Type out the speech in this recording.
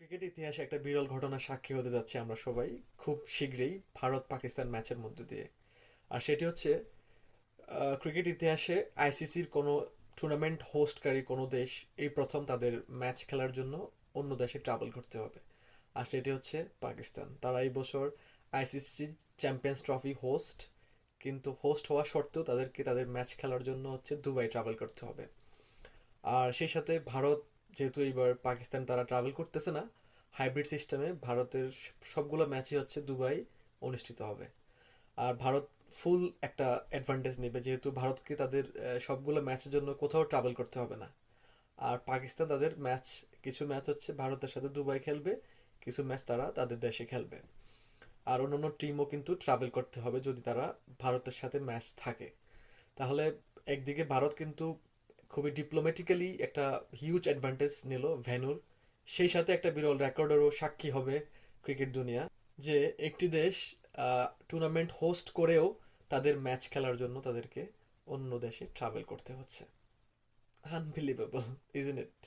Cricket ইতিহাসে একটা বিরল ঘটনার সাক্ষী হতে যাচ্ছে আমরা সবাই খুব শীঘ্রই ভারত পাকিস্তান ম্যাচের মধ্যে দিয়ে। আর সেটি হচ্ছে ক্রিকেট ইতিহাসে আইসিসির কোনো টুর্নামেন্ট হোস্টকারী কোনো দেশ এই প্রথম তাদের ম্যাচ খেলার জন্য অন্য দেশে ট্রাভেল করতে হবে। আর সেটি হচ্ছে পাকিস্তান। তারা এই বছর আইসিসি চ্যাম্পিয়ন্স ট্রফি হোস্ট, কিন্তু হোস্ট হওয়া সত্ত্বেও তাদেরকে তাদের ম্যাচ খেলার জন্য হচ্ছে দুবাই ট্রাভেল করতে হবে। আর সেই সাথে ভারত, যেহেতু এইবার পাকিস্তান তারা ট্রাভেল করতেছে না, হাইব্রিড সিস্টেমে ভারতের সবগুলো ম্যাচই হচ্ছে দুবাই অনুষ্ঠিত হবে। আর ভারত ফুল একটা অ্যাডভান্টেজ নেবে, যেহেতু ভারতকে তাদের সবগুলো ম্যাচের জন্য কোথাও ট্রাভেল করতে হবে না। আর পাকিস্তান তাদের ম্যাচ, কিছু ম্যাচ হচ্ছে ভারতের সাথে দুবাই খেলবে, কিছু ম্যাচ তারা তাদের দেশে খেলবে। আর অন্যান্য টিমও কিন্তু ট্রাভেল করতে হবে যদি তারা ভারতের সাথে ম্যাচ থাকে। তাহলে একদিকে ভারত কিন্তু খুবই ডিপ্লোম্যাটিক্যালি একটা হিউজ অ্যাডভান্টেজ নিল ভেন্যুর, সেই সাথে একটা বিরল রেকর্ডেরও সাক্ষী হবে ক্রিকেট দুনিয়া, যে একটি দেশ টুর্নামেন্ট হোস্ট করেও তাদের ম্যাচ খেলার জন্য তাদেরকে অন্য দেশে ট্রাভেল করতে হচ্ছে। Unbelievable, isn't it?